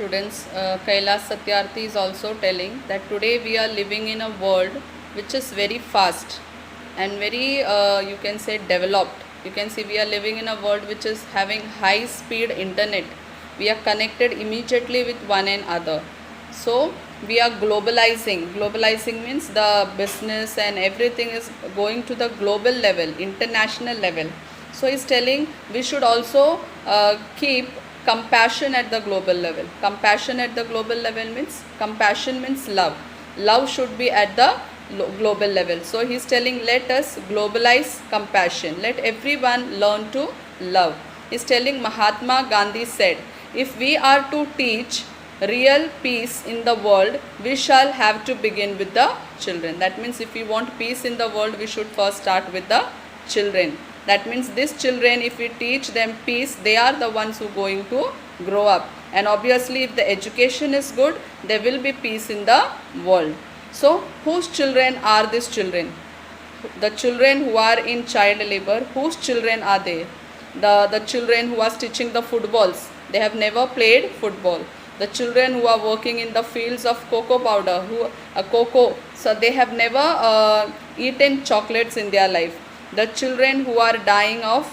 students, Kailash Satyarthi is also telling that today we are living in a world which is very fast and very, you can say, developed. You can see we are living in a world which is having high speed internet. We are connected immediately with one another. So we are globalizing. Globalizing means the business and everything is going to the global level, international level. So he's telling we should also keep compassion at the global level. Compassion at the global level means, compassion means love. Love should be at the global level. So he's telling let us globalize compassion. Let everyone learn to love. He's telling Mahatma Gandhi said, if we are to teach real peace in the world, we shall have to begin with the children. That means if we want peace in the world, we should first start with the children. That means these children, if we teach them peace, they are the ones who are going to grow up. And obviously if the education is good, there will be peace in the world. So whose children are these children? The children who are in child labor, whose children are they? The children who are stitching the footballs, they have never played football. The children who are working in the fields of cocoa powder, cocoa, so they have never eaten chocolates in their life. The children who are dying of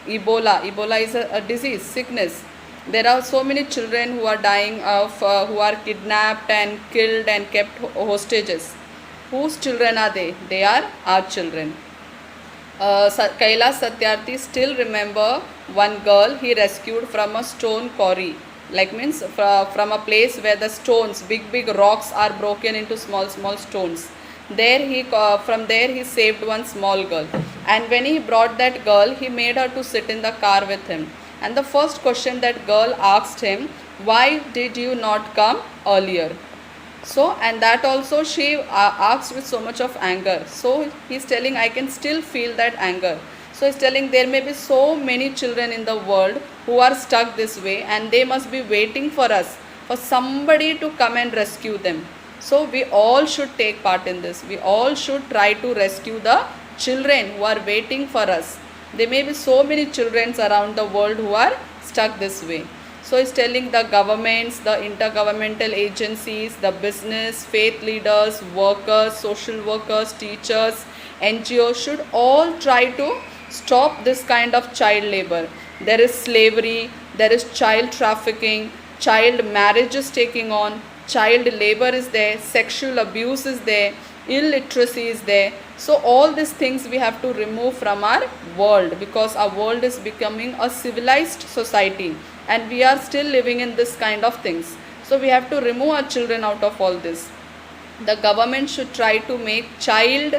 Ebola. Ebola is a disease, sickness. There are so many children who are dying of, who are kidnapped and killed and kept hostages. Whose children are they? They are our children. Kailash Satyarthi still remember one girl he rescued from a stone quarry. Like means from a place where the stones, big rocks are broken into small stones. There from there he saved one small girl. And when he brought that girl, he made her to sit in the car with him. And the first question that girl asked him, why did you not come earlier? So, and that also she asked with so much of anger. So he's telling, I can still feel that anger. So he's telling there may be so many children in the world who are stuck this way, and they must be waiting for us, for somebody to come and rescue them. So we all should take part in this. We all should try to rescue the children who are waiting for us. There may be so many children around the world who are stuck this way. So he's telling the governments, the intergovernmental agencies, the business, faith leaders, workers, social workers, teachers, NGOs should all try to stop this kind of child labor. There is slavery, there is child trafficking, child marriage is taking on, child labor is there, sexual abuse is there, illiteracy is there. So all these things we have to remove from our world, because our world is becoming a civilized society and we are still living in this kind of things. So we have to remove our children out of all this. The government should try to make child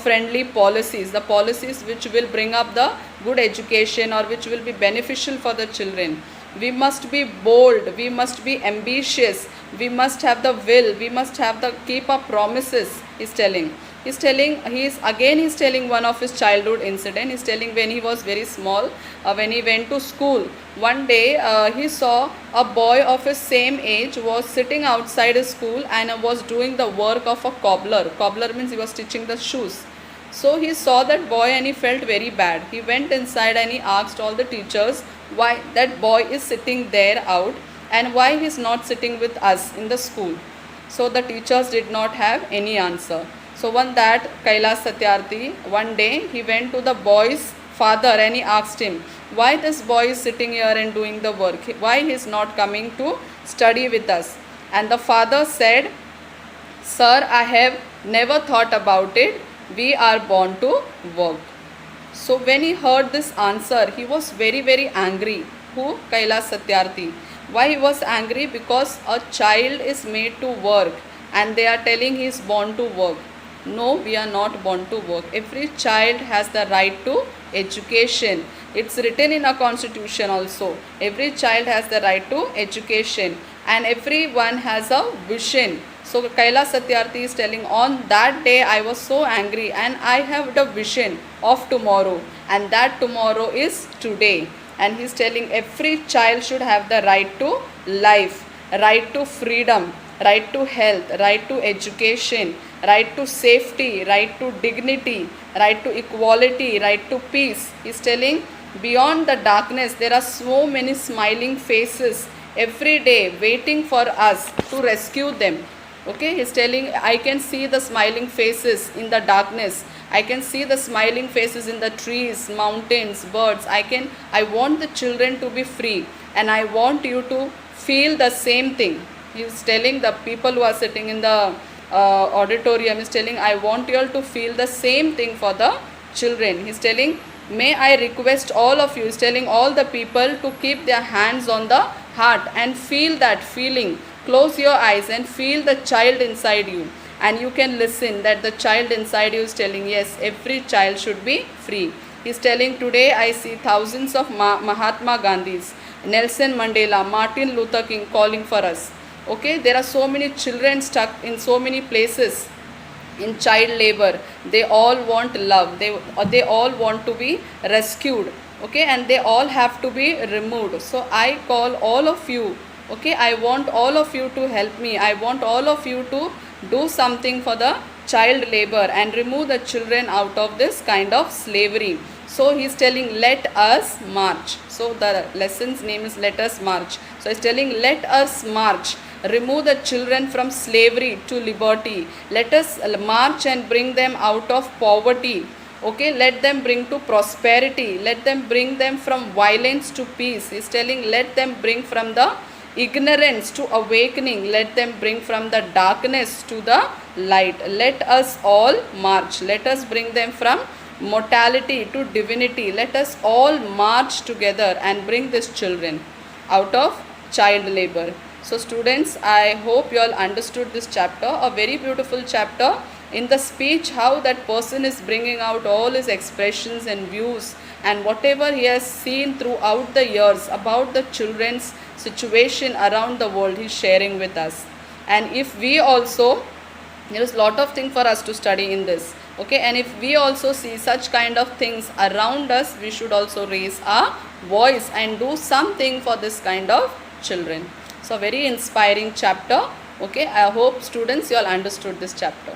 friendly policies, the policies which will bring up the good education or which will be beneficial for the children. We must be bold, we must be ambitious, we must have the will, we must have the keep our promises, he's telling. He's telling one of his childhood incident. He's telling when he was very small, when he went to school, one day he saw a boy of his same age was sitting outside his school and was doing the work of a cobbler. Cobbler means he was stitching the shoes. So he saw that boy and he felt very bad. He went inside and he asked all the teachers why that boy is sitting there out and why he is not sitting with us in the school. So the teachers did not have any answer. So Kailash Satyarthi, one day he went to the boy's father and he asked him, why this boy is sitting here and doing the work? Why he is not coming to study with us? And the father said, sir, I have never thought about it. We are born to work. So when he heard this answer, he was very angry. Who? Kailash Satyarthi. Why he was angry? Because a child is made to work and they are telling he is born to work. No, we are not born to work. Every child has the right to education. It's written in our constitution also. Every child has the right to education and everyone has a vision. So Kailash Satyarthi is telling, on that day I was so angry and I have the vision of tomorrow, and that tomorrow is today. And he's telling every child should have the right to life, right to freedom, right to health, right to education, right to safety, right to dignity, right to equality, right to peace. He's telling beyond the darkness there are so many smiling faces every day waiting for us to rescue them. Okay, he's telling, I can see the smiling faces in the darkness. I can see the smiling faces in the trees, mountains, birds. I want the children to be free, and I want you to feel the same thing. He's telling the people who are sitting in the auditorium, he's telling, I want you all to feel the same thing for the children. He's telling, may I request all of you, he's telling all the people to keep their hands on the heart and feel that feeling. Close your eyes and feel the child inside you, and you can listen that the child inside you is telling, yes, every child should be free. He's telling, today I see thousands of Mahatma Gandhis, Nelson Mandela, Martin Luther King calling for us. Okay, there are so many children stuck in so many places in child labor. They all want love, they all want to be rescued. Okay, and they all have to be removed. So I call all of you. Okay, I want all of you to help me. I want all of you to do something for the child labor and remove the children out of this kind of slavery. So he's telling, let us march. So the lesson's name is Let Us March. So he's telling, let us march. Remove the children from slavery to liberty. Let us march and bring them out of poverty. Okay, let them bring to prosperity. Let them bring them from violence to peace. He's telling, let them bring from the ignorance to awakening. Let them bring from the darkness to the light. Let us all march. Let us bring them from mortality to divinity. Let us all march together and bring these children out of child labor. So students, I hope you all understood this chapter, a very beautiful chapter. In the speech, how that person is bringing out all his expressions and views and whatever he has seen throughout the years about the children's situation around the world, he's sharing with us. And if we also, there is a lot of things for us to study in this. Okay, and if we also see such kind of things around us, we should also raise our voice and do something for this kind of children. So very inspiring chapter. Okay, I hope students you all understood this chapter.